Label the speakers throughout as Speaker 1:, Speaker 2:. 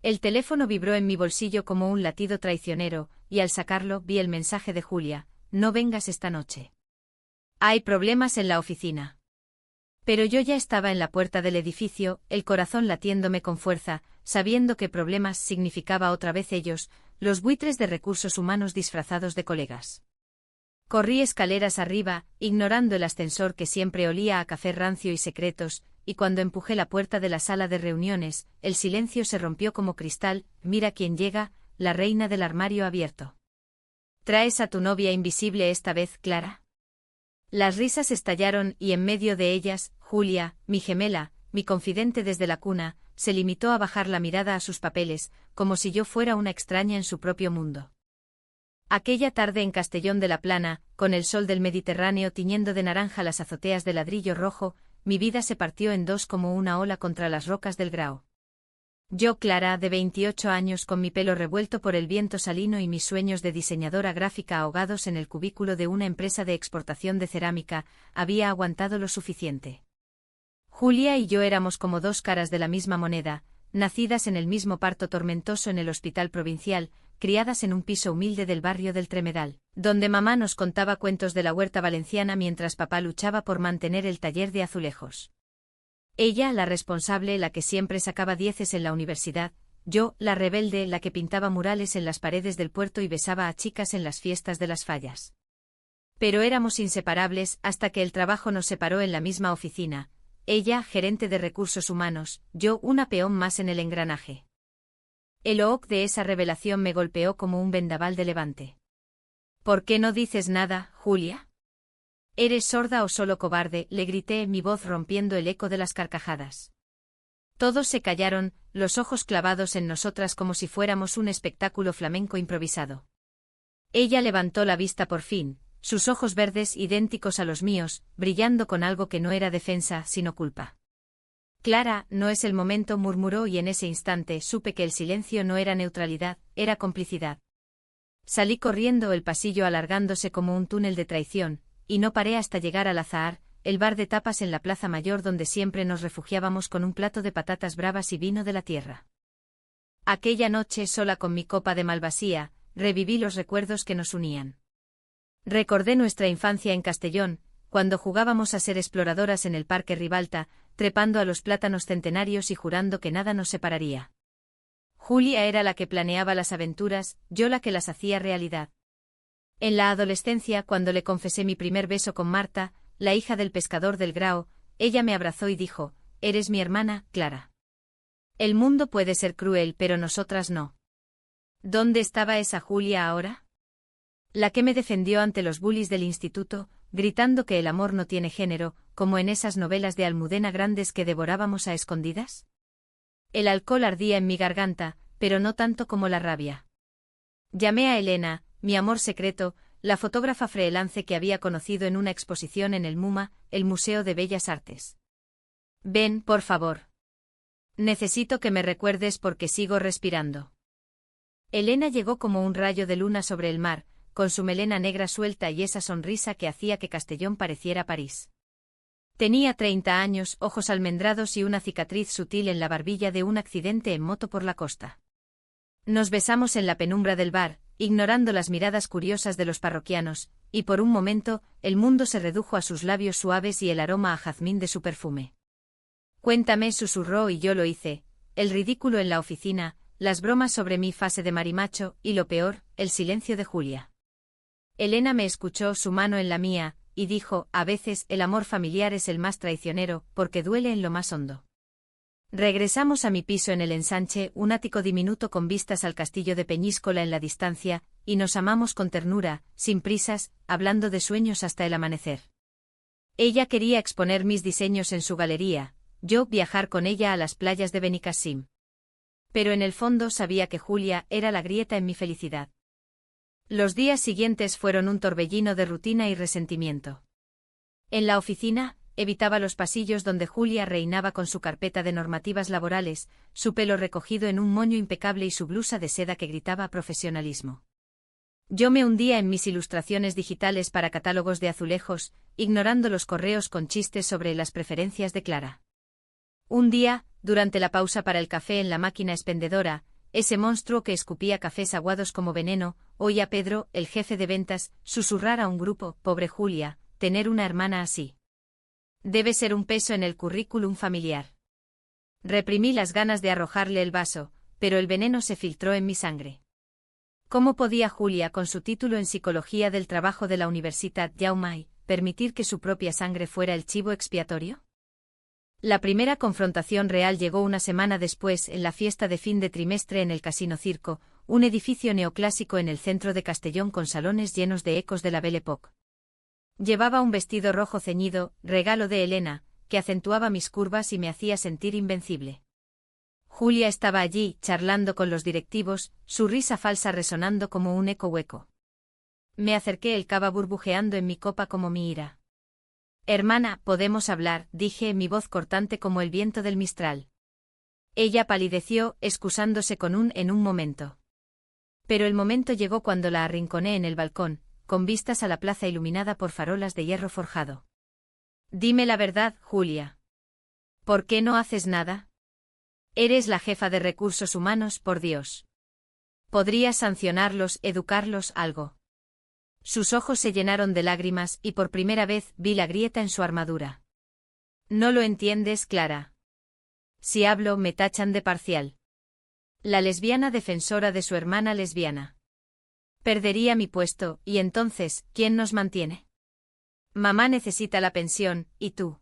Speaker 1: El teléfono vibró en mi bolsillo como un latido traicionero, y al sacarlo vi el mensaje de Julia: no vengas esta noche. Hay problemas en la oficina. Pero yo ya estaba en la puerta del edificio, el corazón latiéndome con fuerza, sabiendo que problemas significaba otra vez ellos, los buitres de recursos humanos disfrazados de colegas. Corrí escaleras arriba, ignorando el ascensor que siempre olía a café rancio y secretos, y cuando empujé la puerta de la sala de reuniones, el silencio se rompió como cristal. Mira quién llega, la reina del armario abierto. ¿Traes a tu novia invisible esta vez, Clara? Las risas estallaron y en medio de ellas, Julia, mi gemela, mi confidente desde la cuna, se limitó a bajar la mirada a sus papeles, como si yo fuera una extraña en su propio mundo. Aquella tarde en Castellón de la Plana, con el sol del Mediterráneo tiñendo de naranja las azoteas de ladrillo rojo, mi vida se partió en dos como una ola contra las rocas del Grao. Yo, Clara, de 28 años, con mi pelo revuelto por el viento salino y mis sueños de diseñadora gráfica ahogados en el cubículo de una empresa de exportación de cerámica, había aguantado lo suficiente. Julia y yo éramos como dos caras de la misma moneda, nacidas en el mismo parto tormentoso en el hospital provincial, criadas en un piso humilde del barrio del Tremedal, donde mamá nos contaba cuentos de la huerta valenciana mientras papá luchaba por mantener el taller de azulejos. Ella, la responsable, la que siempre sacaba dieces en la universidad; yo, la rebelde, la que pintaba murales en las paredes del puerto y besaba a chicas en las fiestas de las fallas. Pero éramos inseparables hasta que el trabajo nos separó en la misma oficina. Ella, gerente de recursos humanos; yo, una peón más en el engranaje. El hook de esa revelación me golpeó como un vendaval de levante. ¿Por qué no dices nada, Julia? ¿Eres sorda o solo cobarde?, le grité, mi voz rompiendo el eco de las carcajadas. Todos se callaron, los ojos clavados en nosotras como si fuéramos un espectáculo flamenco improvisado. Ella levantó la vista por fin, sus ojos verdes idénticos a los míos, brillando con algo que no era defensa, sino culpa. Clara, no es el momento, murmuró, y en ese instante supe que el silencio no era neutralidad, era complicidad. Salí corriendo, el pasillo alargándose como un túnel de traición, y no paré hasta llegar al Azahar, el bar de tapas en la Plaza Mayor donde siempre nos refugiábamos con un plato de patatas bravas y vino de la tierra. Aquella noche, sola con mi copa de malvasía, reviví los recuerdos que nos unían. Recordé nuestra infancia en Castellón, cuando jugábamos a ser exploradoras en el Parque Ribalta, trepando a los plátanos centenarios y jurando que nada nos separaría. Julia era la que planeaba las aventuras, yo la que las hacía realidad. En la adolescencia, cuando le confesé mi primer beso con Marta, la hija del pescador del Grao, ella me abrazó y dijo: «Eres mi hermana, Clara. El mundo puede ser cruel, pero nosotras no». ¿Dónde estaba esa Julia ahora? La que me defendió ante los bullies del instituto, gritando que el amor no tiene género, como en esas novelas de Almudena Grandes que devorábamos a escondidas. El alcohol ardía en mi garganta, pero no tanto como la rabia. Llamé a Elena, mi amor secreto, la fotógrafa freelance que había conocido en una exposición en el MUMA, el Museo de Bellas Artes. «Ven, por favor. Necesito que me recuerdes porque sigo respirando». Elena llegó como un rayo de luna sobre el mar, con su melena negra suelta y esa sonrisa que hacía que Castellón pareciera París. Tenía 30 años, ojos almendrados y una cicatriz sutil en la barbilla de un accidente en moto por la costa. Nos besamos en la penumbra del bar, ignorando las miradas curiosas de los parroquianos, y por un momento, el mundo se redujo a sus labios suaves y el aroma a jazmín de su perfume. «Cuéntame», susurró, y yo lo hice: el ridículo en la oficina, las bromas sobre mi fase de marimacho, y lo peor, el silencio de Julia. Elena me escuchó, su mano en la mía, y dijo: «A veces el amor familiar es el más traicionero, porque duele en lo más hondo». Regresamos a mi piso en el Ensanche, un ático diminuto con vistas al castillo de Peñíscola en la distancia, y nos amamos con ternura, sin prisas, hablando de sueños hasta el amanecer. Ella quería exponer mis diseños en su galería, yo viajar con ella a las playas de Benicassim. Pero en el fondo sabía que Julia era la grieta en mi felicidad. Los días siguientes fueron un torbellino de rutina y resentimiento. En la oficina, evitaba los pasillos donde Julia reinaba con su carpeta de normativas laborales, su pelo recogido en un moño impecable y su blusa de seda que gritaba profesionalismo. Yo me hundía en mis ilustraciones digitales para catálogos de azulejos, ignorando los correos con chistes sobre las preferencias de Clara. Un día, durante la pausa para el café en la máquina expendedora, ese monstruo que escupía cafés aguados como veneno, oí a Pedro, el jefe de ventas, susurrar a un grupo: pobre Julia, tener una hermana así. Debe ser un peso en el currículum familiar. Reprimí las ganas de arrojarle el vaso, pero el veneno se filtró en mi sangre. ¿Cómo podía Julia, con su título en Psicología del Trabajo de la Universitat Jaume, permitir que su propia sangre fuera el chivo expiatorio? La primera confrontación real llegó una semana después en la fiesta de fin de trimestre en el Casino Circo, un edificio neoclásico en el centro de Castellón con salones llenos de ecos de la Belle Époque. Llevaba un vestido rojo ceñido, regalo de Elena, que acentuaba mis curvas y me hacía sentir invencible. Julia estaba allí, charlando con los directivos, su risa falsa resonando como un eco hueco. Me acerqué, el cava burbujeando en mi copa como mi ira. Hermana, ¿podemos hablar?, dije, mi voz cortante como el viento del Mistral. Ella palideció, excusándose con un en un momento. Pero el momento llegó cuando la arrinconé en el balcón, con vistas a la plaza iluminada por farolas de hierro forjado. Dime la verdad, Julia. ¿Por qué no haces nada? Eres la jefa de recursos humanos, por Dios. Podrías sancionarlos, educarlos, algo. Sus ojos se llenaron de lágrimas y por primera vez vi la grieta en su armadura. No lo entiendes, Clara. Si hablo, me tachan de parcial. La lesbiana defensora de su hermana lesbiana. Perdería mi puesto, y entonces, ¿quién nos mantiene? Mamá necesita la pensión, ¿y tú?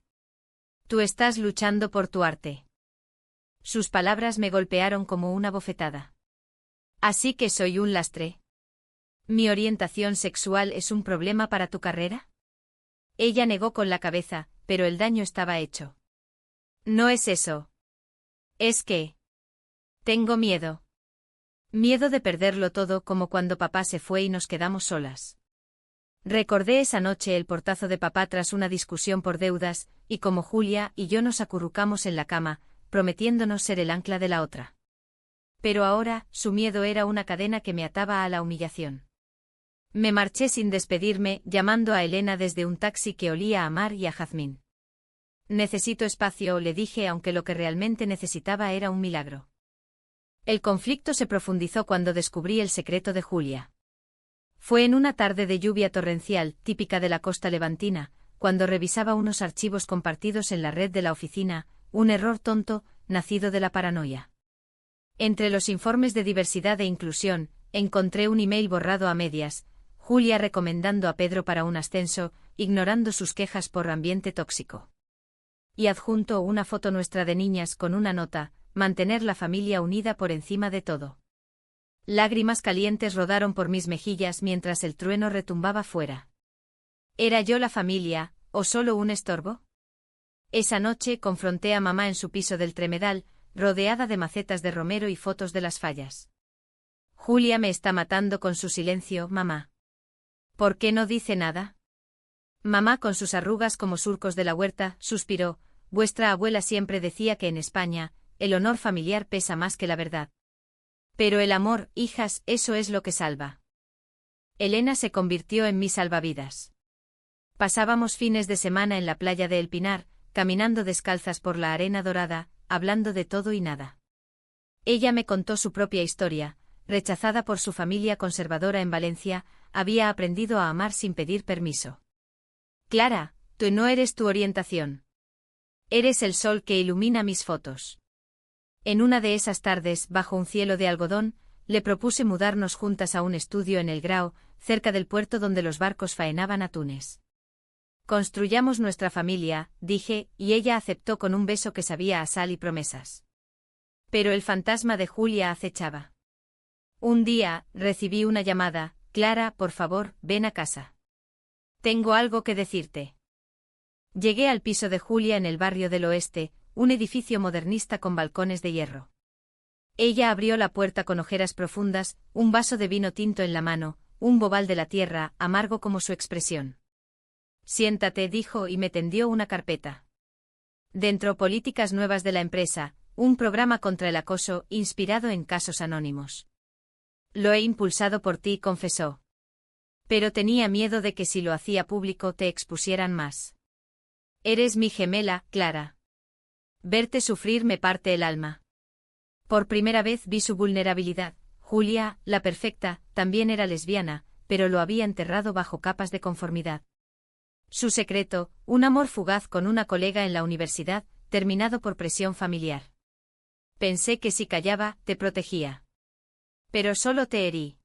Speaker 1: Tú estás luchando por tu arte. Sus palabras me golpearon como una bofetada. ¿Así que soy un lastre? ¿Mi orientación sexual es un problema para tu carrera? Ella negó con la cabeza, pero el daño estaba hecho. No es eso. Es que... tengo miedo. Miedo de perderlo todo, como cuando papá se fue y nos quedamos solas. Recordé esa noche el portazo de papá tras una discusión por deudas, y como Julia y yo nos acurrucamos en la cama, prometiéndonos ser el ancla de la otra. Pero ahora, su miedo era una cadena que me ataba a la humillación. Me marché sin despedirme, llamando a Elena desde un taxi que olía a mar y a jazmín. Necesito espacio, le dije, aunque lo que realmente necesitaba era un milagro. El conflicto se profundizó cuando descubrí el secreto de Julia. Fue en una tarde de lluvia torrencial, típica de la costa levantina, cuando revisaba unos archivos compartidos en la red de la oficina, un error tonto, nacido de la paranoia. Entre los informes de diversidad e inclusión, encontré un email borrado a medias, Julia recomendando a Pedro para un ascenso, ignorando sus quejas por ambiente tóxico. Y adjunto una foto nuestra de niñas con una nota: mantener la familia unida por encima de todo. Lágrimas calientes rodaron por mis mejillas mientras el trueno retumbaba fuera. ¿Era yo la familia, o solo un estorbo? Esa noche confronté a mamá en su piso del Tremedal, rodeada de macetas de romero y fotos de las fallas. Julia me está matando con su silencio, mamá. ¿Por qué no dice nada? Mamá, con sus arrugas como surcos de la huerta, suspiró: vuestra abuela siempre decía que en España, el honor familiar pesa más que la verdad. Pero el amor, hijas, eso es lo que salva. Elena se convirtió en mi salvavidas. Pasábamos fines de semana en la playa de El Pinar, caminando descalzas por la arena dorada, hablando de todo y nada. Ella me contó su propia historia. Rechazada por su familia conservadora en Valencia, había aprendido a amar sin pedir permiso. Clara, tú no eres tu orientación. Eres el sol que ilumina mis fotos. En una de esas tardes, bajo un cielo de algodón, le propuse mudarnos juntas a un estudio en El Grao, cerca del puerto donde los barcos faenaban atunes. Construyamos nuestra familia, dije, y ella aceptó con un beso que sabía a sal y promesas. Pero el fantasma de Julia acechaba. Un día, recibí una llamada: Clara, por favor, ven a casa. Tengo algo que decirte. Llegué al piso de Julia en el barrio del Oeste, un edificio modernista con balcones de hierro. Ella abrió la puerta con ojeras profundas, un vaso de vino tinto en la mano, un bobal de la tierra, amargo como su expresión. Siéntate, dijo, y me tendió una carpeta. Dentro, políticas nuevas de la empresa, un programa contra el acoso, inspirado en casos anónimos. Lo he impulsado por ti, confesó. Pero tenía miedo de que si lo hacía público te expusieran más. Eres mi gemela, Clara. Verte sufrir me parte el alma. Por primera vez vi su vulnerabilidad. Julia, la perfecta, también era lesbiana, pero lo había enterrado bajo capas de conformidad. Su secreto, un amor fugaz con una colega en la universidad, terminado por presión familiar. Pensé que si callaba, te protegía. Pero solo te herí.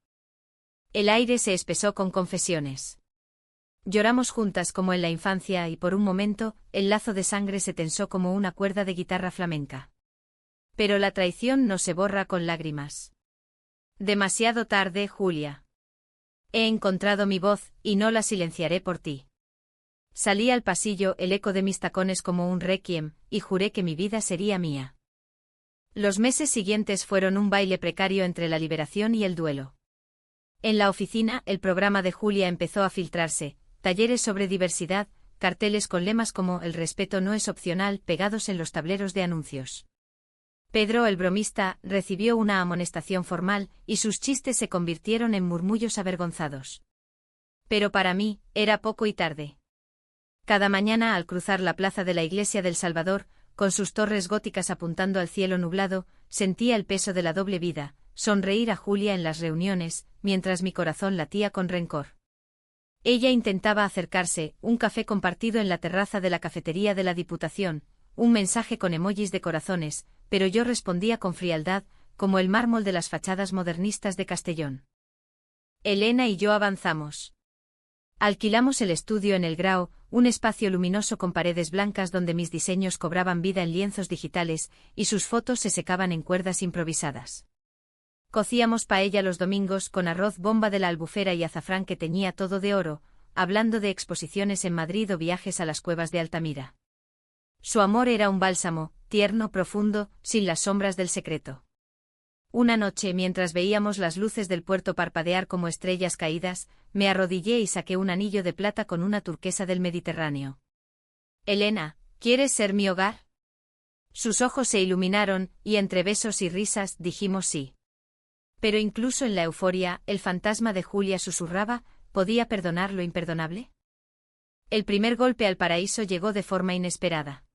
Speaker 1: El aire se espesó con confesiones. Lloramos juntas como en la infancia y por un momento, el lazo de sangre se tensó como una cuerda de guitarra flamenca. Pero la traición no se borra con lágrimas. Demasiado tarde, Julia. He encontrado mi voz, y no la silenciaré por ti. Salí al pasillo, el eco de mis tacones como un requiem, y juré que mi vida sería mía. Los meses siguientes fueron un baile precario entre la liberación y el duelo. En la oficina, el programa de Julia empezó a filtrarse, talleres sobre diversidad, carteles con lemas como "El respeto no es opcional" pegados en los tableros de anuncios. Pedro, el bromista, recibió una amonestación formal, y sus chistes se convirtieron en murmullos avergonzados. Pero para mí, era poco y tarde. Cada mañana al cruzar la plaza de la Iglesia del Salvador, con sus torres góticas apuntando al cielo nublado, sentía el peso de la doble vida, sonreír a Julia en las reuniones, mientras mi corazón latía con rencor. Ella intentaba acercarse, un café compartido en la terraza de la cafetería de la Diputación, un mensaje con emojis de corazones, pero yo respondía con frialdad, como el mármol de las fachadas modernistas de Castellón. Elena y yo avanzamos. Alquilamos el estudio en el Grao, un espacio luminoso con paredes blancas donde mis diseños cobraban vida en lienzos digitales, y sus fotos se secaban en cuerdas improvisadas. Cocíamos paella los domingos con arroz bomba de la Albufera y azafrán que teñía todo de oro, hablando de exposiciones en Madrid o viajes a las cuevas de Altamira. Su amor era un bálsamo, tierno, profundo, sin las sombras del secreto. Una noche, mientras veíamos las luces del puerto parpadear como estrellas caídas, me arrodillé y saqué un anillo de plata con una turquesa del Mediterráneo. Elena, ¿quieres ser mi hogar? Sus ojos se iluminaron, y entre besos y risas dijimos sí. Pero incluso en la euforia, el fantasma de Julia susurraba, ¿podía perdonar lo imperdonable? El primer golpe al paraíso llegó de forma inesperada.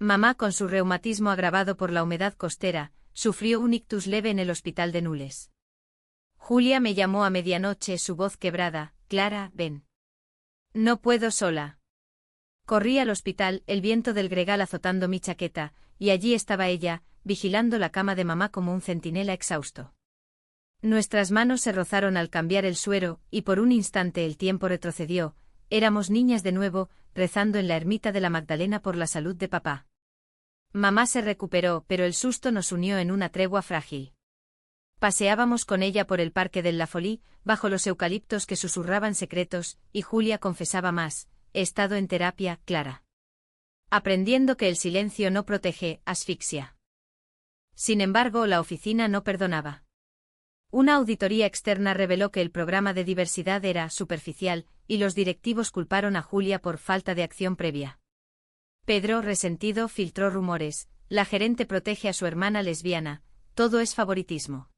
Speaker 1: Mamá, con su reumatismo agravado por la humedad costera, sufrió un ictus leve en el hospital de Nules. Julia me llamó a medianoche, su voz quebrada: Clara, ven. No puedo sola. Corrí al hospital, el viento del gregal azotando mi chaqueta, y allí estaba ella, vigilando la cama de mamá como un centinela exhausto. Nuestras manos se rozaron al cambiar el suero, y por un instante el tiempo retrocedió. Éramos niñas de nuevo, rezando en la ermita de la Magdalena por la salud de papá. Mamá se recuperó, pero el susto nos unió en una tregua frágil. Paseábamos con ella por el parque del La Folie, bajo los eucaliptos que susurraban secretos, y Julia confesaba más: he estado en terapia, Clara. Aprendiendo que el silencio no protege, asfixia. Sin embargo, la oficina no perdonaba. Una auditoría externa reveló que el programa de diversidad era superficial, y los directivos culparon a Julia por falta de acción previa. Pedro, resentido, filtró rumores: la gerente protege a su hermana lesbiana, todo es favoritismo.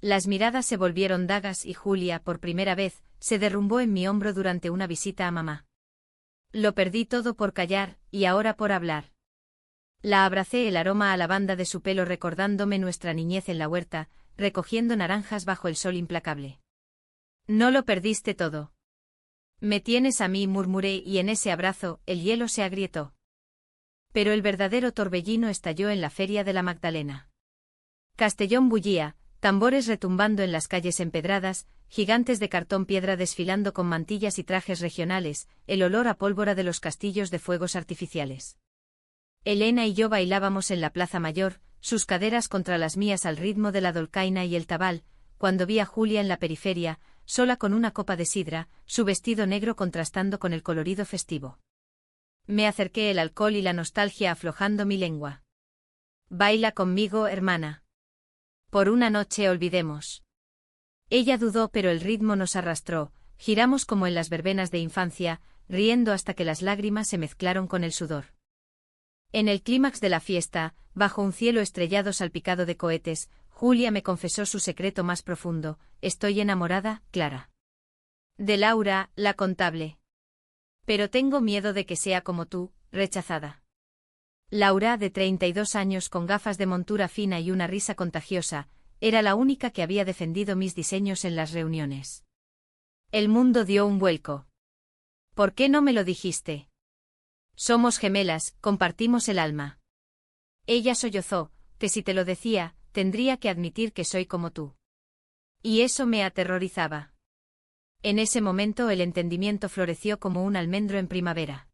Speaker 1: Las miradas se volvieron dagas y Julia, por primera vez, se derrumbó en mi hombro durante una visita a mamá. Lo perdí todo por callar, y ahora por hablar. La abracé, el aroma a lavanda de su pelo recordándome nuestra niñez en la huerta, recogiendo naranjas bajo el sol implacable. No lo perdiste todo. Me tienes a mí, murmuré, y en ese abrazo, el hielo se agrietó. Pero el verdadero torbellino estalló en la feria de la Magdalena. Castellón bullía, tambores retumbando en las calles empedradas, gigantes de cartón piedra desfilando con mantillas y trajes regionales, el olor a pólvora de los castillos de fuegos artificiales. Elena y yo bailábamos en la Plaza Mayor, sus caderas contra las mías al ritmo de la dolcaina y el tabal, cuando vi a Julia en la periferia, sola con una copa de sidra, su vestido negro contrastando con el colorido festivo. Me acerqué, el alcohol y la nostalgia aflojando mi lengua. Baila conmigo, hermana. Por una noche olvidemos. Ella dudó, pero el ritmo nos arrastró, giramos como en las verbenas de infancia, riendo hasta que las lágrimas se mezclaron con el sudor. En el clímax de la fiesta, bajo un cielo estrellado salpicado de cohetes, Julia me confesó su secreto más profundo: estoy enamorada, Clara. De Laura, la contable. Pero tengo miedo de que sea como tú, rechazada. Laura, de 32 años con gafas de montura fina y una risa contagiosa, era la única que había defendido mis diseños en las reuniones. El mundo dio un vuelco. ¿Por qué no me lo dijiste? Somos gemelas, compartimos el alma. Ella sollozó, que si te lo decía, tendría que admitir que soy como tú. Y eso me aterrorizaba. En ese momento el entendimiento floreció como un almendro en primavera.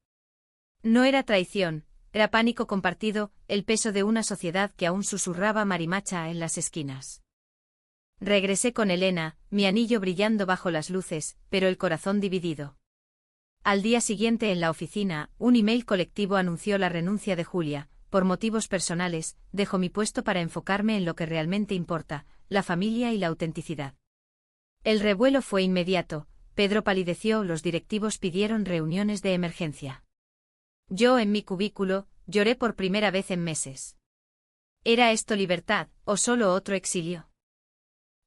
Speaker 1: No era traición, era pánico compartido, el peso de una sociedad que aún susurraba marimacha en las esquinas. Regresé con Elena, mi anillo brillando bajo las luces, pero el corazón dividido. Al día siguiente en la oficina, un email colectivo anunció la renuncia de Julia. Por motivos personales, dejo mi puesto para enfocarme en lo que realmente importa, la familia y la autenticidad. El revuelo fue inmediato, Pedro palideció, los directivos pidieron reuniones de emergencia. Yo en mi cubículo, lloré por primera vez en meses. ¿Era esto libertad, o solo otro exilio?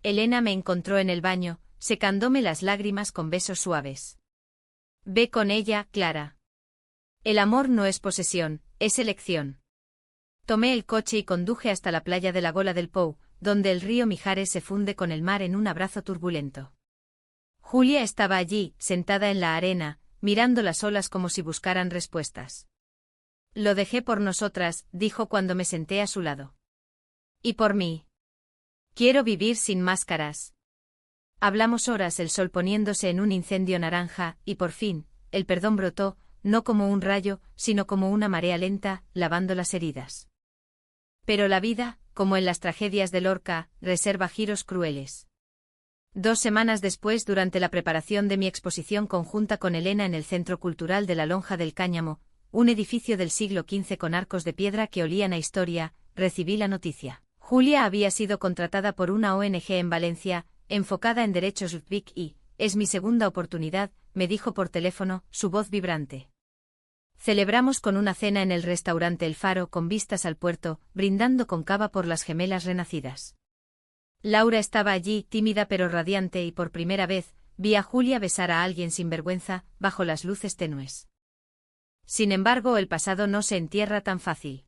Speaker 1: Elena me encontró en el baño, secándome las lágrimas con besos suaves. Ve con ella, Clara. El amor no es posesión, es elección. Tomé el coche y conduje hasta la playa de la Gola del Pou, donde el río Mijares se funde con el mar en un abrazo turbulento. Julia estaba allí, sentada en la arena, mirando las olas como si buscaran respuestas. Lo dejé por nosotras, dijo cuando me senté a su lado. Y por mí. Quiero vivir sin máscaras. Hablamos horas, el sol poniéndose en un incendio naranja, y por fin, el perdón brotó, no como un rayo, sino como una marea lenta, lavando las heridas. Pero la vida, como en las tragedias de Lorca, reserva giros crueles. 2 semanas después, durante la preparación de mi exposición conjunta con Elena en el Centro Cultural de la Lonja del Cáñamo, un edificio del siglo XV con arcos de piedra que olían a historia, recibí la noticia. Julia había sido contratada por una ONG en Valencia, enfocada en derechos LGBTQ y, es mi segunda oportunidad, me dijo por teléfono, su voz vibrante. Celebramos con una cena en el restaurante El Faro con vistas al puerto, brindando con cava por las gemelas renacidas. Laura estaba allí, tímida pero radiante, y por primera vez, vi a Julia besar a alguien sin vergüenza, bajo las luces tenues. Sin embargo, el pasado no se entierra tan fácil.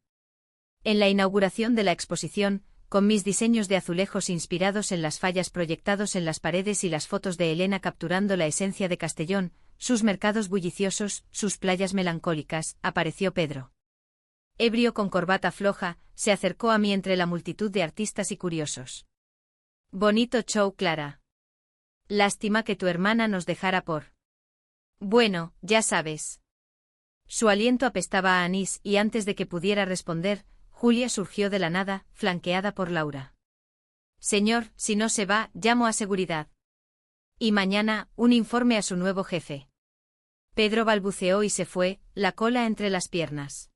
Speaker 1: En la inauguración de la exposición, con mis diseños de azulejos inspirados en las fallas proyectados en las paredes y las fotos de Elena capturando la esencia de Castellón, sus mercados bulliciosos, sus playas melancólicas, apareció Pedro. Ebrio con corbata floja, se acercó a mí entre la multitud de artistas y curiosos. Bonito show, Clara. Lástima que tu hermana nos dejara por. Bueno, ya sabes. Su aliento apestaba a anís y antes de que pudiera responder, Julia surgió de la nada, flanqueada por Laura. Señor, si no se va, llamo a seguridad. Y mañana, un informe a su nuevo jefe. Pedro balbuceó y se fue, la cola entre las piernas.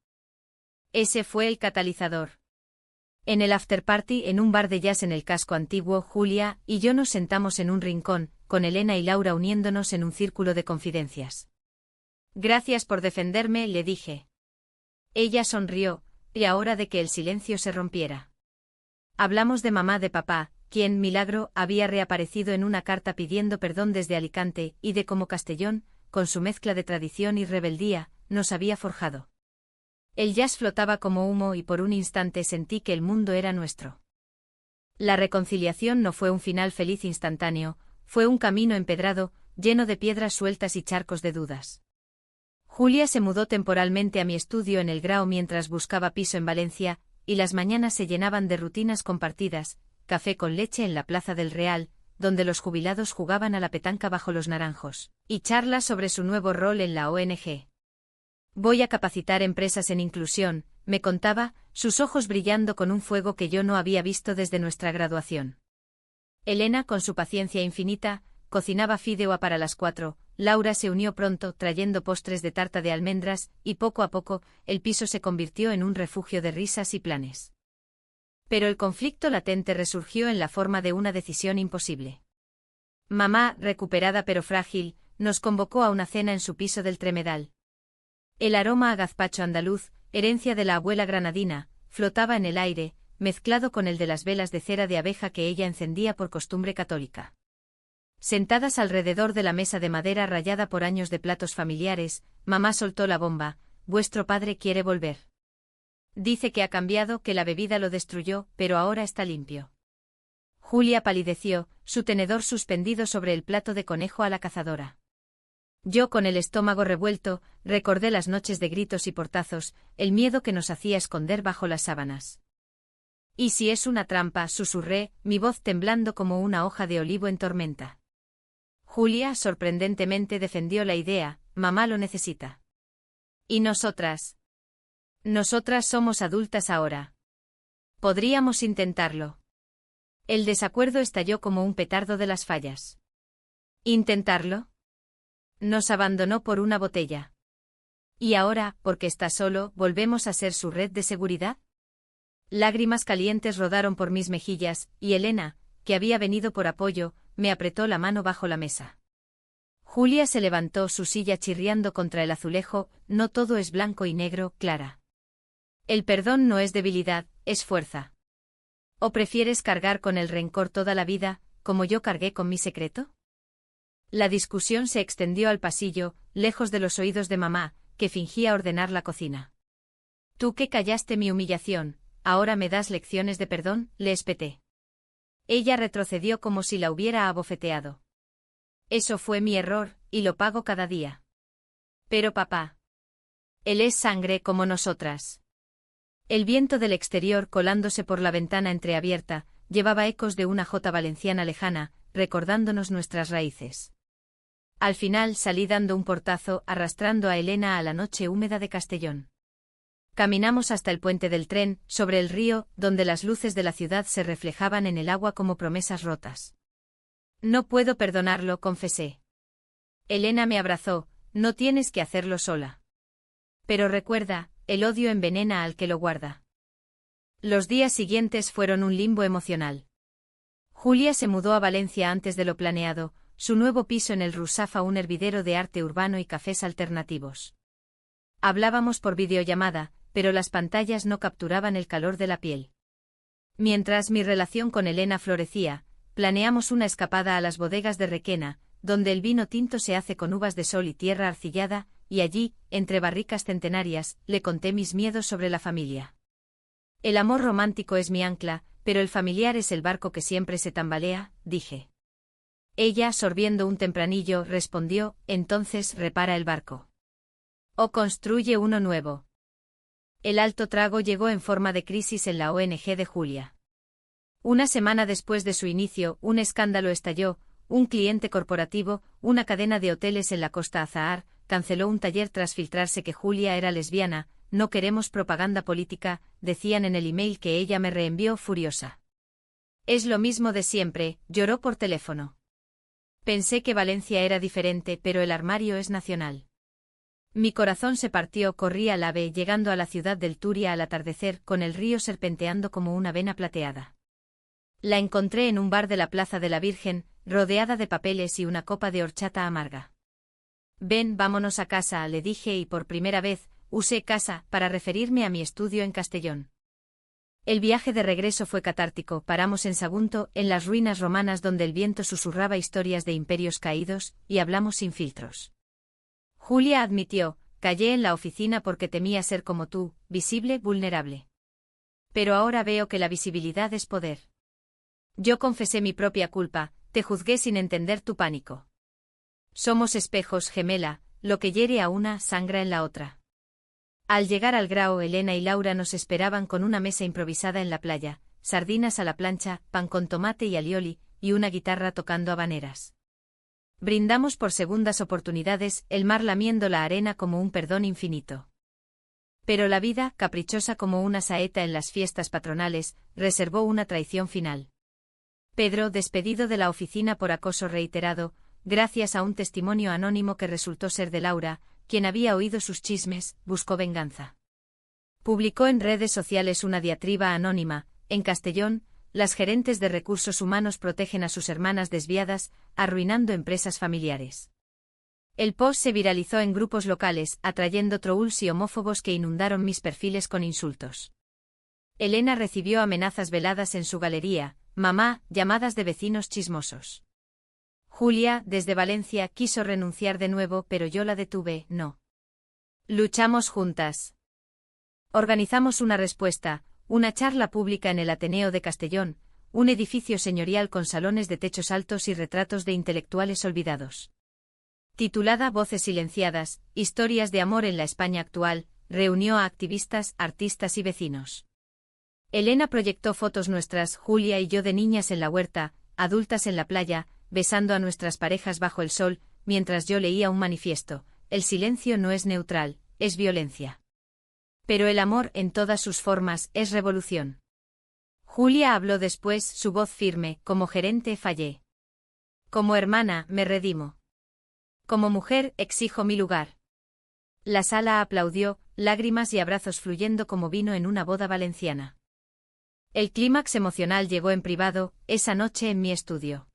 Speaker 1: Ese fue el catalizador. En el afterparty en un bar de jazz en el casco antiguo, Julia y yo nos sentamos en un rincón, con Elena y Laura uniéndonos en un círculo de confidencias. Gracias por defenderme, le dije. Ella sonrió, y ahora de que el silencio se rompiera. Hablamos de mamá, de papá, quien, milagro, había reaparecido en una carta pidiendo perdón desde Alicante, y de cómo Castellón, con su mezcla de tradición y rebeldía, nos había forjado. El jazz flotaba como humo y por un instante sentí que el mundo era nuestro. La reconciliación no fue un final feliz instantáneo, fue un camino empedrado, lleno de piedras sueltas y charcos de dudas. Julia se mudó temporalmente a mi estudio en el Grao mientras buscaba piso en Valencia, y las mañanas se llenaban de rutinas compartidas, café con leche en la Plaza del Real, donde los jubilados jugaban a la petanca bajo los naranjos, y charlas sobre su nuevo rol en la ONG. Voy a capacitar empresas en inclusión, me contaba, sus ojos brillando con un fuego que yo no había visto desde nuestra graduación. Elena, con su paciencia infinita, cocinaba fideuá para las 4, Laura se unió pronto trayendo postres de tarta de almendras, y poco a poco, el piso se convirtió en un refugio de risas y planes. Pero el conflicto latente resurgió en la forma de una decisión imposible. Mamá, recuperada pero frágil, nos convocó a una cena en su piso del Tremedal. El aroma a gazpacho andaluz, herencia de la abuela granadina, flotaba en el aire, mezclado con el de las velas de cera de abeja que ella encendía por costumbre católica. Sentadas alrededor de la mesa de madera rayada por años de platos familiares, mamá soltó la bomba: vuestro padre quiere volver. Dice que ha cambiado, que la bebida lo destruyó, pero ahora está limpio. Julia palideció, su tenedor suspendido sobre el plato de conejo a la cazadora. Yo, con el estómago revuelto, recordé las noches de gritos y portazos, el miedo que nos hacía esconder bajo las sábanas. «¿Y si es una trampa?», susurré, mi voz temblando como una hoja de olivo en tormenta. Julia, sorprendentemente, defendió la idea: «Mamá lo necesita». «¿Y nosotras?» «Nosotras somos adultas ahora. Podríamos intentarlo». El desacuerdo estalló como un petardo de las fallas. ¿Intentarlo? Nos abandonó por una botella. ¿Y ahora, porque está solo, volvemos a ser su red de seguridad? Lágrimas calientes rodaron por mis mejillas, y Elena, que había venido por apoyo, me apretó la mano bajo la mesa. Julia se levantó, su silla chirriando contra el azulejo. «No todo es blanco y negro, Clara. El perdón no es debilidad, es fuerza. ¿O prefieres cargar con el rencor toda la vida, como yo cargué con mi secreto?». La discusión se extendió al pasillo, lejos de los oídos de mamá, que fingía ordenar la cocina. «Tú que callaste mi humillación, ¿ahora me das lecciones de perdón?», le espeté. Ella retrocedió como si la hubiera abofeteado. «Eso fue mi error, y lo pago cada día». «Pero papá. Él es sangre como nosotras». El viento del exterior, colándose por la ventana entreabierta, llevaba ecos de una jota valenciana lejana, recordándonos nuestras raíces. Al final salí dando un portazo, arrastrando a Elena a la noche húmeda de Castellón. Caminamos hasta el puente del tren, sobre el río, donde las luces de la ciudad se reflejaban en el agua como promesas rotas. «No puedo perdonarlo», confesé. Elena me abrazó. «No tienes que hacerlo sola. Pero recuerda, el odio envenena al que lo guarda». Los días siguientes fueron un limbo emocional. Julia se mudó a Valencia antes de lo planeado, su nuevo piso en el Rusafa, un hervidero de arte urbano y cafés alternativos. Hablábamos por videollamada, pero las pantallas no capturaban el calor de la piel. Mientras mi relación con Elena florecía, planeamos una escapada a las bodegas de Requena, donde el vino tinto se hace con uvas de sol y tierra arcillada, y allí, entre barricas centenarias, le conté mis miedos sobre la familia. «El amor romántico es mi ancla, pero el familiar es el barco que siempre se tambalea», dije. Ella, sorbiendo un tempranillo, respondió: «Entonces repara el barco. O construye uno nuevo». El alto trago llegó en forma de crisis en la ONG de Julia. Una semana después de su inicio, un escándalo estalló. Un cliente corporativo, una cadena de hoteles en la Costa Azahar, canceló un taller tras filtrarse que Julia era lesbiana. «No queremos propaganda política», decían en el email que ella me reenvió furiosa. «Es lo mismo de siempre», lloró por teléfono. Pensé que Valencia era diferente, pero el armario es nacional. Mi corazón se partió, corrí al AVE, llegando a la ciudad del Turia al atardecer, con el río serpenteando como una vena plateada. La encontré en un bar de la Plaza de la Virgen, rodeada de papeles y una copa de horchata amarga. «Ven, vámonos a casa», le dije, y por primera vez usé casa para referirme a mi estudio en Castellón. El viaje de regreso fue catártico. Paramos en Sagunto, en las ruinas romanas donde el viento susurraba historias de imperios caídos, y hablamos sin filtros. Julia admitió: «Callé en la oficina porque temía ser como tú, visible, vulnerable. Pero ahora veo que la visibilidad es poder». Yo confesé mi propia culpa: «Te juzgué sin entender tu pánico». Somos espejos, gemela, lo que hiere a una sangra en la otra. Al llegar al Grao, Elena y Laura nos esperaban con una mesa improvisada en la playa, sardinas a la plancha, pan con tomate y alioli, y una guitarra tocando habaneras. Brindamos por segundas oportunidades, el mar lamiendo la arena como un perdón infinito. Pero la vida, caprichosa como una saeta en las fiestas patronales, reservó una traición final. Pedro, despedido de la oficina por acoso reiterado, gracias a un testimonio anónimo que resultó ser de Laura, quien había oído sus chismes, buscó venganza. Publicó en redes sociales una diatriba anónima: «En Castellón, las gerentes de recursos humanos protegen a sus hermanas desviadas, arruinando empresas familiares». El post se viralizó en grupos locales, atrayendo trolls y homófobos que inundaron mis perfiles con insultos. Elena recibió amenazas veladas en su galería: «Mamá», llamadas de vecinos chismosos. Julia, desde Valencia, quiso renunciar de nuevo, pero yo la detuve: «No. Luchamos juntas. Organizamos una respuesta, una charla pública en el Ateneo de Castellón, un edificio señorial con salones de techos altos y retratos de intelectuales olvidados. Titulada Voces silenciadas, historias de amor en la España actual, reunió a activistas, artistas y vecinos. Elena proyectó fotos nuestras, Julia y yo de niñas en la huerta, adultas en la playa, besando a nuestras parejas bajo el sol, mientras yo leía un manifiesto: el silencio no es neutral, es violencia. Pero el amor en todas sus formas es revolución. Julia habló después, su voz firme: como gerente fallé. Como hermana me redimo. Como mujer exijo mi lugar. La sala aplaudió, lágrimas y abrazos fluyendo como vino en una boda valenciana. El clímax emocional llegó en privado, esa noche en mi estudio.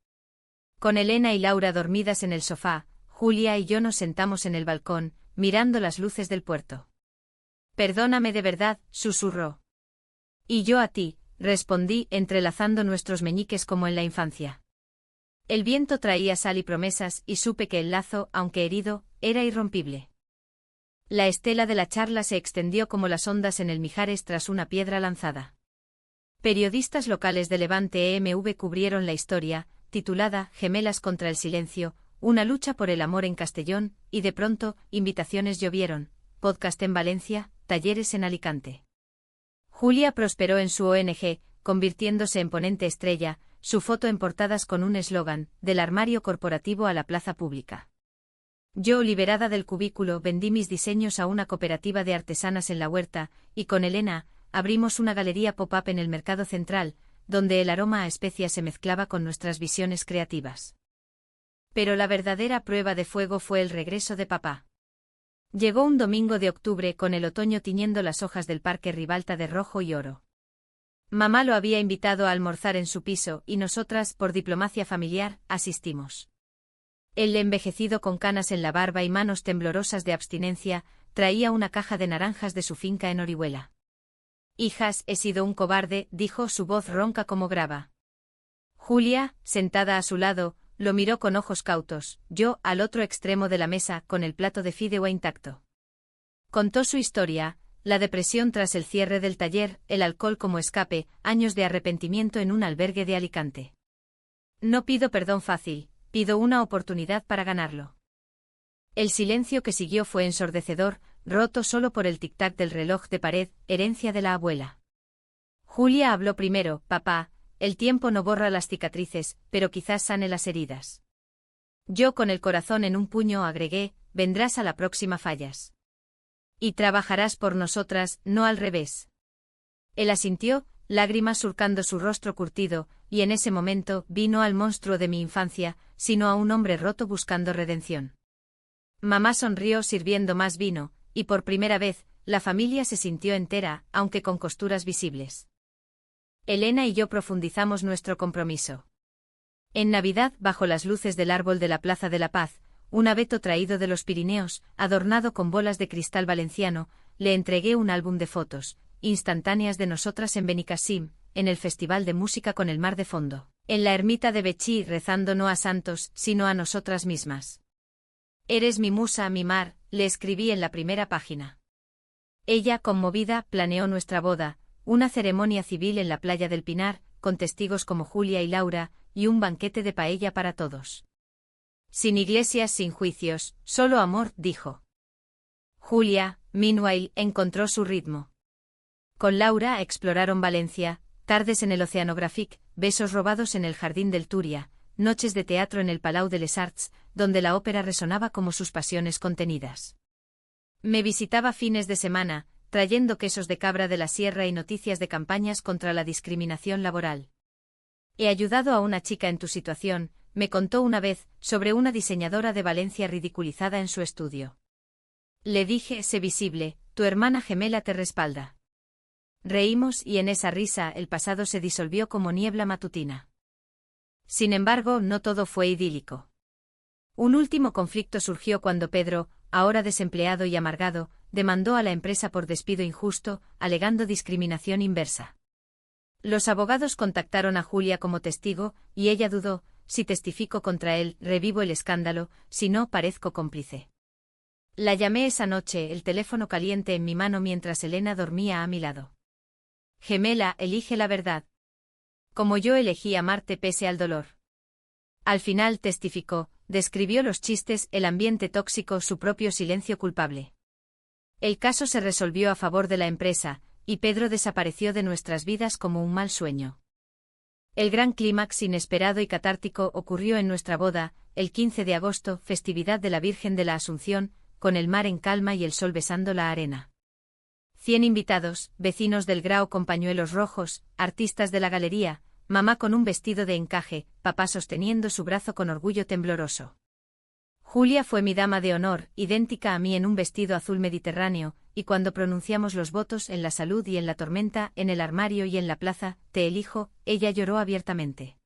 Speaker 1: Con Elena y Laura dormidas en el sofá, Julia y yo nos sentamos en el balcón, mirando las luces del puerto. Perdóname de verdad, susurró. Y yo a ti, respondí, entrelazando nuestros meñiques como en la infancia. El viento traía sal y promesas, y supe que el lazo, aunque herido, era irrompible. La estela de la charla se extendió como las ondas en el Mijares tras una piedra lanzada. Periodistas locales de Levante EMV cubrieron la historia, titulada Gemelas contra el silencio, una lucha por el amor en Castellón, y de pronto, invitaciones llovieron: podcast en Valencia, talleres en Alicante. Julia prosperó en su ONG, convirtiéndose en ponente estrella, su foto en portadas con un eslogan: del armario corporativo a la plaza pública. Yo, liberada del cubículo, vendí mis diseños a una cooperativa de artesanas en la huerta, y con Elena, abrimos una galería pop-up en el Mercado Central, donde el aroma a especias se mezclaba con nuestras visiones creativas. Pero la verdadera prueba de fuego fue el regreso de papá. Llegó un domingo de octubre con el otoño tiñendo las hojas del Parque Ribalta de rojo y oro. Mamá lo había invitado a almorzar en su piso y nosotras, por diplomacia familiar, asistimos. El envejecido con canas en la barba y manos temblorosas de abstinencia, traía una caja de naranjas de su finca en Orihuela. Hijas, he sido un cobarde, dijo, su voz ronca como grava. Julia, sentada a su lado, lo miró con ojos cautos, yo, al otro extremo de la mesa, con el plato de fideuá intacto. Contó su historia: la depresión tras el cierre del taller, el alcohol como escape, años de arrepentimiento en un albergue de Alicante. No pido perdón fácil, pido una oportunidad para ganarlo. El silencio que siguió fue ensordecedor, roto solo por el tic-tac del reloj de pared, herencia de la abuela. Julia habló primero: papá, el tiempo no borra las cicatrices, pero quizás sane las heridas. Yo, con el corazón en un puño, agregué: vendrás a la próxima fallas. Y trabajarás por nosotras, no al revés. Él asintió, lágrimas surcando su rostro curtido, y en ese momento vi no al monstruo de mi infancia, sino a un hombre roto buscando redención. Mamá sonrió sirviendo más vino, y por primera vez, la familia se sintió entera, aunque con costuras visibles. Elena y yo profundizamos nuestro compromiso. En Navidad, bajo las luces del árbol de la Plaza de la Paz, un abeto traído de los Pirineos, adornado con bolas de cristal valenciano, le entregué un álbum de fotos, instantáneas de nosotras en Benicàssim, en el Festival de Música con el mar de fondo, en la ermita de Betxí rezando no a santos, sino a nosotras mismas. Eres mi musa, mi mar, le escribí en la primera página. Ella, conmovida, planeó nuestra boda, una ceremonia civil en la playa del Pinar, con testigos como Julia y Laura, y un banquete de paella para todos. Sin iglesias, sin juicios, solo amor, dijo. Julia, meanwhile, encontró su ritmo. Con Laura exploraron Valencia, tardes en el Oceanographic, besos robados en el Jardín del Túria, noches de teatro en el Palau de les Arts, donde la ópera resonaba como sus pasiones contenidas. Me visitaba fines de semana, trayendo quesos de cabra de la sierra y noticias de campañas contra la discriminación laboral. He ayudado a una chica en tu situación, me contó una vez, sobre una diseñadora de Valencia ridiculizada en su estudio. Le dije: sé visible, tu hermana gemela te respalda. Reímos y en esa risa el pasado se disolvió como niebla matutina. Sin embargo, no todo fue idílico. Un último conflicto surgió cuando Pedro, ahora desempleado y amargado, demandó a la empresa por despido injusto, alegando discriminación inversa. Los abogados contactaron a Julia como testigo, y ella dudó: si testifico contra él, revivo el escándalo, si no, parezco cómplice. La llamé esa noche, el teléfono caliente en mi mano mientras Elena dormía a mi lado. Gemela, elige la verdad. Como yo elegí amarte pese al dolor. Al final testificó, describió los chistes, el ambiente tóxico, su propio silencio culpable. El caso se resolvió a favor de la empresa, y Pedro desapareció de nuestras vidas como un mal sueño. El gran clímax inesperado y catártico ocurrió en nuestra boda, el 15 de agosto, festividad de la Virgen de la Asunción, con el mar en calma y el sol besando la arena. 100 invitados, vecinos del Grao con pañuelos rojos, artistas de la galería, mamá con un vestido de encaje, papá sosteniendo su brazo con orgullo tembloroso. Julia fue mi dama de honor, idéntica a mí en un vestido azul mediterráneo, y cuando pronunciamos los votos en la salud y en la tormenta, en el armario y en la plaza, te elijo, ella lloró abiertamente.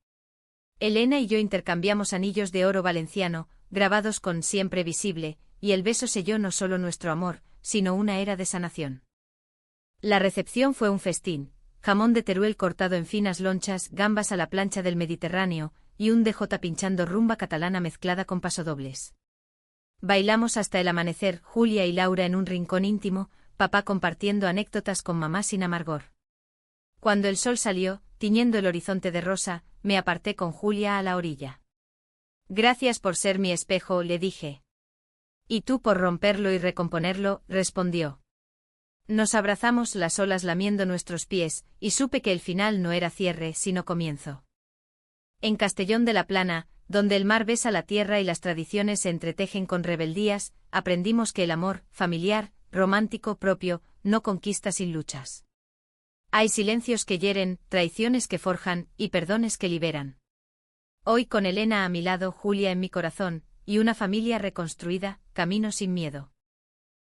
Speaker 1: Elena y yo intercambiamos anillos de oro valenciano, grabados con siempre visible, y el beso selló no solo nuestro amor, sino una era de sanación. La recepción fue un festín, jamón de Teruel cortado en finas lonchas, gambas a la plancha del Mediterráneo, y un DJ pinchando rumba catalana mezclada con pasodobles. Bailamos hasta el amanecer, Julia y Laura en un rincón íntimo, papá compartiendo anécdotas con mamá sin amargor. Cuando el sol salió, tiñendo el horizonte de rosa, me aparté con Julia a la orilla. Gracias por ser mi espejo, le dije. Y tú por romperlo y recomponerlo, respondió. Nos abrazamos, las olas lamiendo nuestros pies, y supe que el final no era cierre, sino comienzo. En Castellón de la Plana, donde el mar besa la tierra y las tradiciones se entretejen con rebeldías, aprendimos que el amor, familiar, romántico, propio, no conquista sin luchas. Hay silencios que hieren, traiciones que forjan, y perdones que liberan. Hoy con Elena a mi lado, Julia en mi corazón, y una familia reconstruida, camino sin miedo.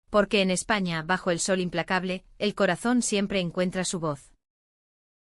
Speaker 1: Porque en España, bajo el sol implacable, el corazón siempre encuentra su voz.